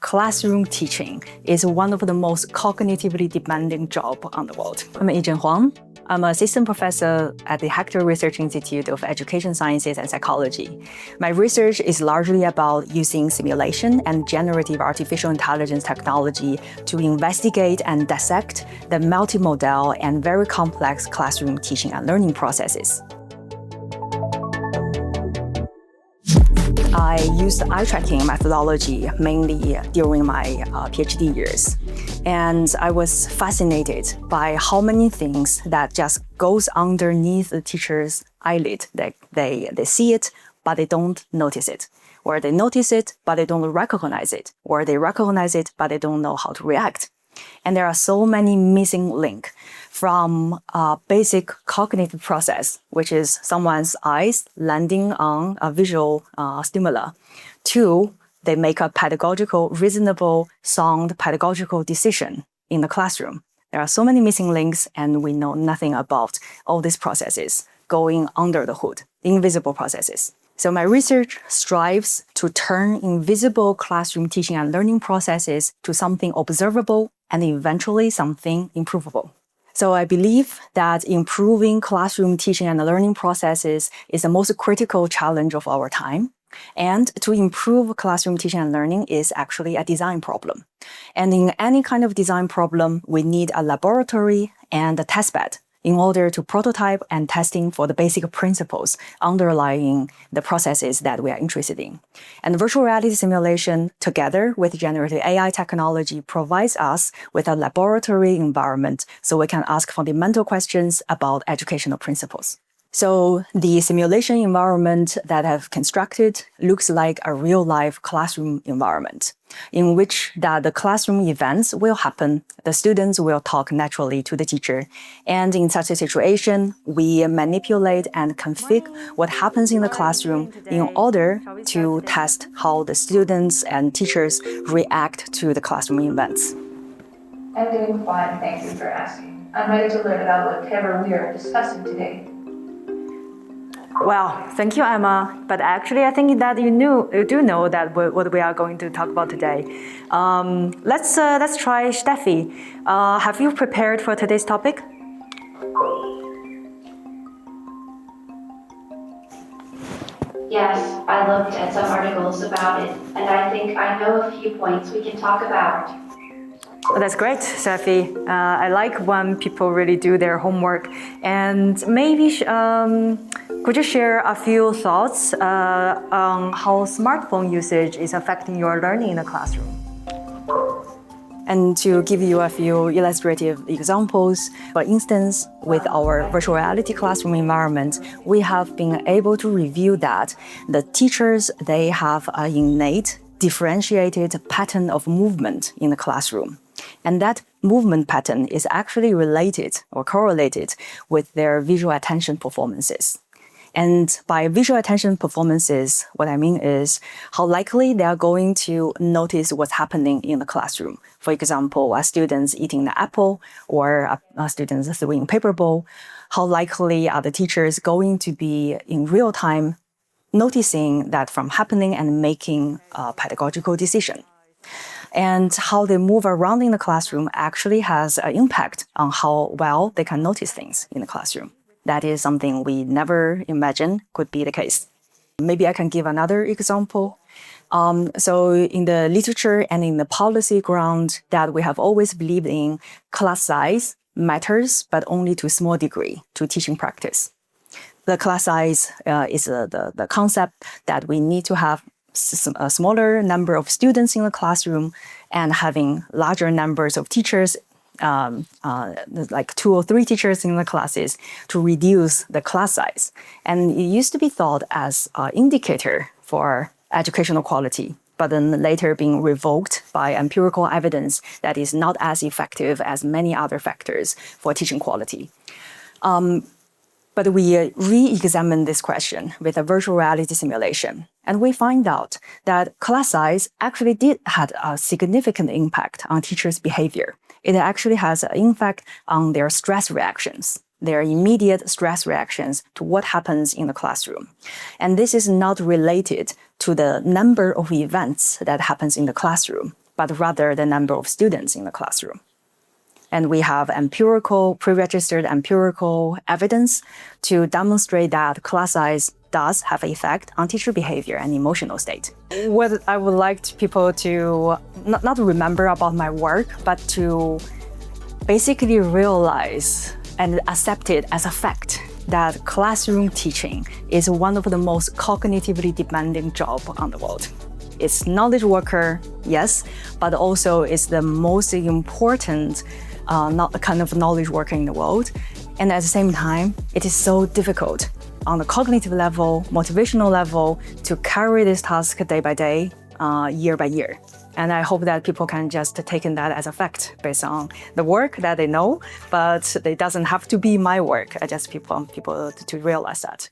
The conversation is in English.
classroom teaching is one of the most cognitively demanding jobs on the world. I'm Yizhen Huang. I'm an assistant professor at the Hector Institut of Education Sciences and Psychology. My research is largely about using simulation and generative artificial intelligence technology to investigate and dissect the multimodal and very complex classroom teaching and learning processes. I used eye tracking methodology mainly during my PhD years. And I was fascinated by how many things that just goes underneath the teacher's eyelid. They see it, but they don't notice it. Or they notice it, but they don't recognize it. Or they recognize it, but they don't know how to react. And there are so many missing links from a basic cognitive process, which is someone's eyes landing on a visual stimuli, to they make a pedagogical, reasonable, sound pedagogical decision in the classroom. There are so many missing links, and we know nothing about all these processes going under the hood, invisible processes. So my research strives to turn invisible classroom teaching and learning processes to something observable and eventually something improvable. So I believe that improving classroom teaching and learning processes is the most critical challenge of our time. And to improve classroom teaching and learning is actually a design problem. And in any kind of design problem, we need a laboratory and a testbed in order to prototype and testing for the basic principles underlying the processes that we are interested in. And virtual reality simulation, together with generative AI technology, provides us with a laboratory environment so we can ask fundamental questions about educational principles. So the simulation environment that I've constructed looks like a real-life classroom environment in which the classroom events will happen. The students will talk naturally to the teacher. And in such a situation, we manipulate and configure what happens in the classroom in order to test how the students and teachers react to the classroom events. I'm doing fine, thank you for asking. I'm ready to learn about whatever we are discussing today. Well, thank you, Emma. But actually, I think that you do know that what we are going to talk about today. Let's try Steffi. Have you prepared for today's topic? Yes, I looked at some articles about it, and I think I know a few points we can talk about. Oh, that's great, Steffi. I like when people really do their homework. And maybe could you share a few thoughts on how smartphone usage is affecting your learning in the classroom? And to give you a few illustrative examples, for instance, with our virtual reality classroom environment, we have been able to review that the teachers, they have an innate differentiated pattern of movement in the classroom. And that movement pattern is actually related or correlated with their visual attention performances. And by visual attention performances, what I mean is how likely they are going to notice what's happening in the classroom. For example, a student's eating the apple or a student's throwing paper ball. How likely are the teachers going to be in real time noticing that from happening and making a pedagogical decision? And how they move around in the classroom actually has an impact on how well they can notice things in the classroom. That is something we never imagined could be the case. Maybe I can give another example. So in the literature and in the policy ground that we have always believed in, class size matters, but only to a small degree to teaching practice. The class size is the concept that we need to have a smaller number of students in the classroom and having larger numbers of teachers, like 2 or 3 teachers in the classes, to reduce the class size. And it used to be thought as an indicator for educational quality, but then later being revoked by empirical evidence that is not as effective as many other factors for teaching quality. But we re-examined this question with a virtual reality simulation, and we find out that class size actually did have a significant impact on teachers' behavior. It actually has an impact on their stress reactions, their immediate stress reactions to what happens in the classroom. And this is not related to the number of events that happens in the classroom, but rather the number of students in the classroom. And we have pre-registered empirical evidence to demonstrate that class size does have an effect on teacher behavior and emotional state. What I would like people to not remember about my work, but to basically realize and accept it as a fact that classroom teaching is one of the most cognitively demanding jobs on the world. It's knowledge worker, yes, but also it's the most important kind of knowledge worker in the world. And at the same time, it is so difficult on the cognitive level, motivational level, to carry this task day by day, year by year. And I hope that people can just take that as a fact based on the work that they know, but it doesn't have to be my work. I just want people to realize that.